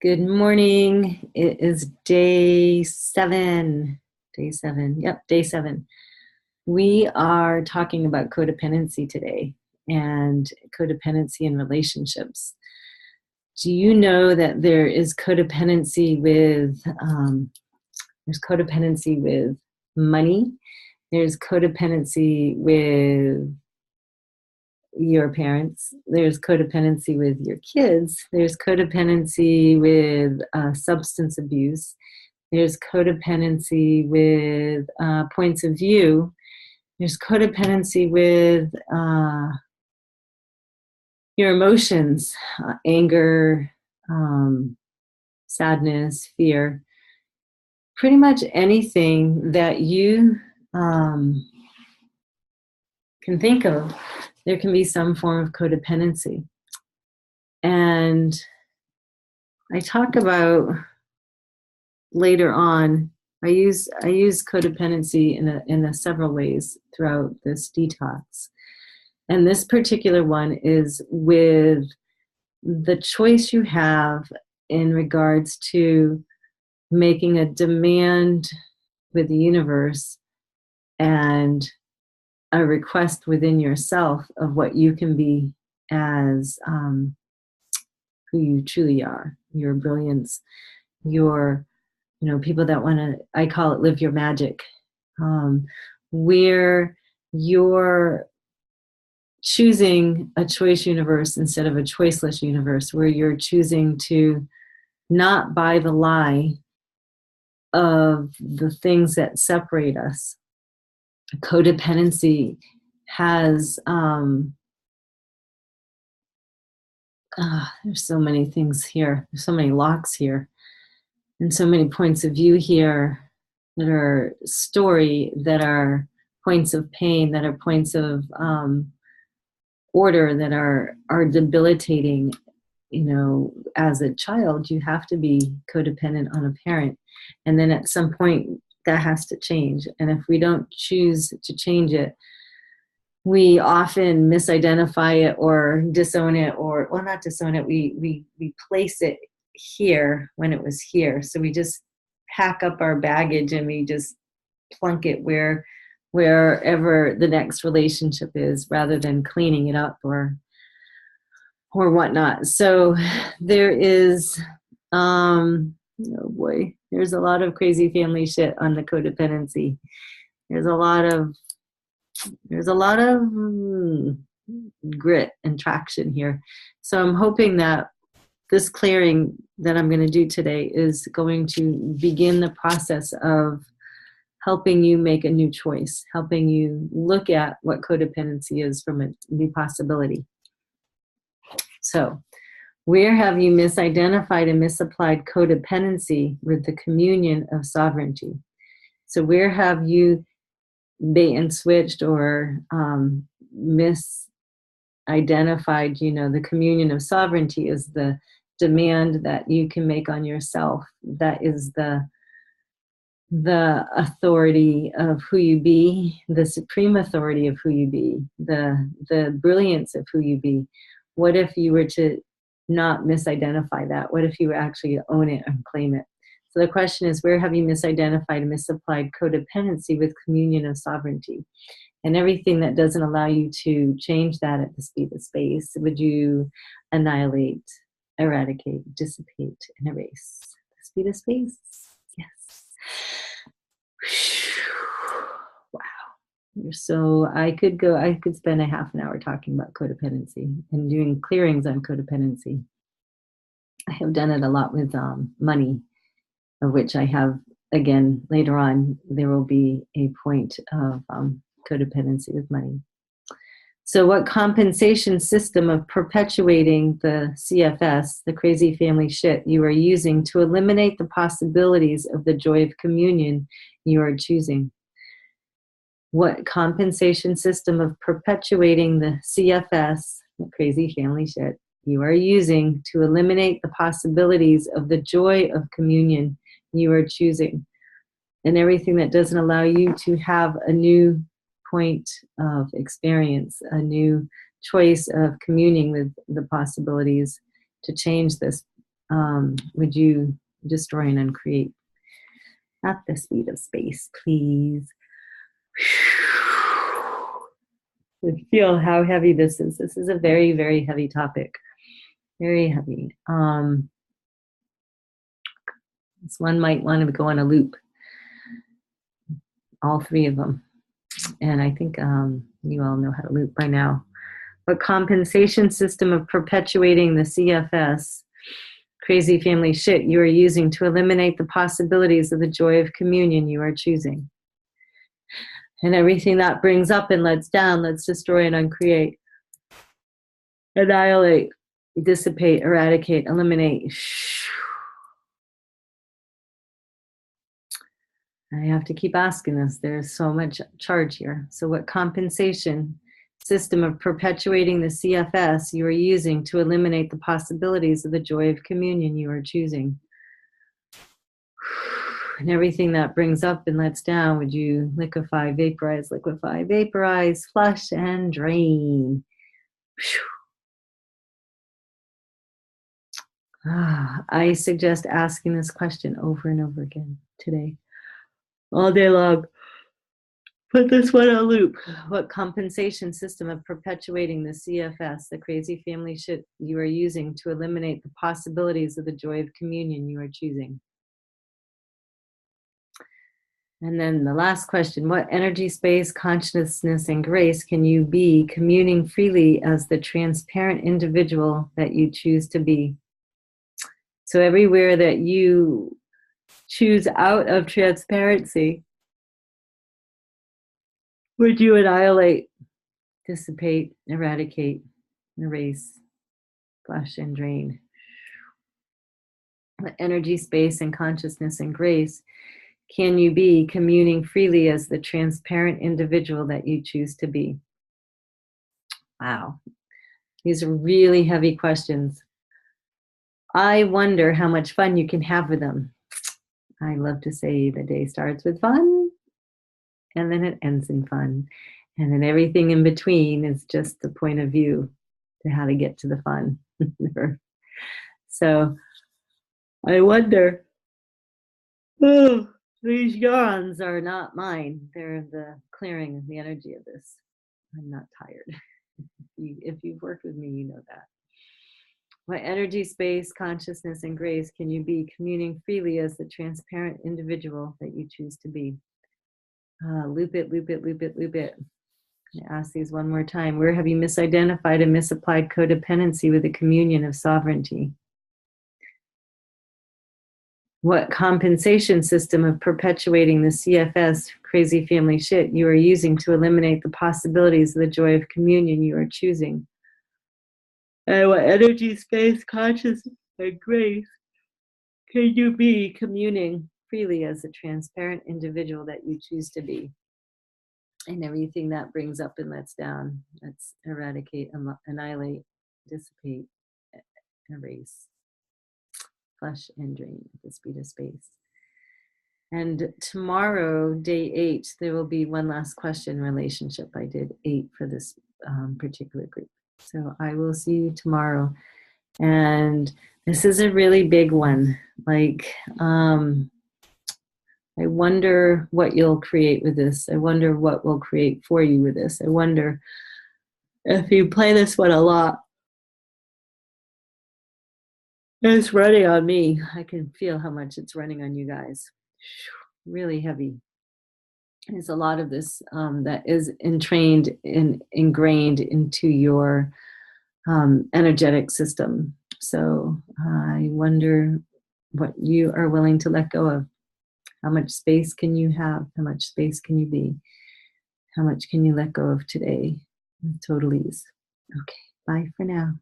Good morning. It is day 7. Day 7. Yep, day 7. We are talking about codependency today and codependency in relationships. Do you know that there is codependency with money? There's codependency with your parents, there's codependency with your kids, there's codependency with substance abuse, there's codependency with points of view, there's codependency with your emotions, anger, sadness, fear, pretty much anything that you can think of. There can be some form of codependency. And I talk about later on, I use codependency in several ways throughout this detox. And this particular one is with the choice you have in regards to making a demand with the universe and a request within yourself of what you can be as who you truly are, your brilliance, your, people that want to, I call it live your magic, where you're choosing a choice universe instead of a choiceless universe, where you're choosing to not buy the lie of the things that separate us. Codependency has there's so many things here, there's so many locks here, and so many points of view here that are story, that are points of pain, that are points of order, that are debilitating. As a child, you have to be codependent on a parent, and then at some point that has to change. And if we don't choose to change it, we often misidentify it or disown it, or, well, not disown it, we place it here when it was here. So we just pack up our baggage and we just plunk it wherever the next relationship is, rather than cleaning it up or whatnot. So there is, oh boy, there's a lot of crazy family shit on the codependency. There's a lot of grit and traction here. So I'm hoping that this clearing that I'm going to do today is going to begin the process of helping you make a new choice, helping you look at what codependency is from a new possibility. So, where have you misidentified and misapplied codependency with the communion of sovereignty? So where have you bait and switched or misidentified, the communion of sovereignty is the demand that you can make on yourself. That is the authority of who you be, the supreme authority of who you be, the brilliance of who you be. What if you were to not misidentify that? What if you actually own it and claim it? So the question is, where have you misidentified and misapplied codependency with communion of sovereignty? And everything that doesn't allow you to change that at the speed of space, would you annihilate, eradicate, dissipate, and erase? The speed of space? Yes. So I could spend a half an hour talking about codependency and doing clearings on codependency. I have done it a lot with money, of which I have, again, later on, there will be a point of codependency with money. So what compensation system of perpetuating the CFS, the crazy family shit, you are using to eliminate the possibilities of the joy of communion you are choosing? What compensation system of perpetuating the CFS, the crazy family shit, you are using to eliminate the possibilities of the joy of communion you are choosing? And everything that doesn't allow you to have a new point of experience, a new choice of communing with the possibilities to change this would you destroy and uncreate at the speed of space, please? Feel how heavy this is. This is a very, very heavy topic. Very heavy. This one might want to go on a loop. All three of them. And I think you all know how to loop by now. What compensation system of perpetuating the CFS, crazy family shit, you are using to eliminate the possibilities of the joy of communion you are choosing? And everything that brings up and lets down, let's destroy and uncreate, annihilate, dissipate, eradicate, eliminate. I have to keep asking this. There's so much charge here. So what compensation system of perpetuating the CFS you are using to eliminate the possibilities of the joy of communion you are choosing? And everything that brings up and lets down, would you liquefy, vaporize, flush, and drain? I suggest asking this question over and over again today, all day long. Put this one on loop. What compensation system of perpetuating the CFS, the crazy family shit you are using to eliminate the possibilities of the joy of communion you are choosing? And then the last question, what energy, space, consciousness, and grace can you be communing freely as the transparent individual that you choose to be? So everywhere that you choose out of transparency, would you annihilate, dissipate, eradicate, erase, flush, and drain? What energy, space, and consciousness and grace can you be communing freely as the transparent individual that you choose to be? Wow. These are really heavy questions. I wonder how much fun you can have with them. I love to say the day starts with fun, and then it ends in fun. And then everything in between is just the point of view to how to get to the fun. So I wonder, these yawns are not mine. They're the clearing of the energy of this. I'm not tired. If you've worked with me, you know that. What energy, space, consciousness, and grace can you be communing freely as the transparent individual that you choose to be? Loop it, loop it, loop it, loop it. I ask these one more time. Where have you misidentified and misapplied codependency with the communion of sovereignty? What compensation system of perpetuating the CFS, crazy family shit, you are using to eliminate the possibilities of the joy of communion you are choosing? And what energy, space, consciousness, and grace can you be communing freely as a transparent individual that you choose to be? And everything that brings up and lets down, let's eradicate, annihilate, dissipate, erase, flush, and drain at the speed of space. And tomorrow, day 8, there will be one last question, relationship. I did 8 for this particular group. So I will see you tomorrow. And this is a really big one. Like, I wonder what you'll create with this. I wonder what will create for you with this. I wonder if you play this one a lot. It's running on me. I can feel how much it's running on you guys. Really heavy. There's a lot of this that is ingrained into your energetic system. So I wonder what you are willing to let go of. How much space can you have? How much space can you be? How much can you let go of today with total ease? Okay, bye for now.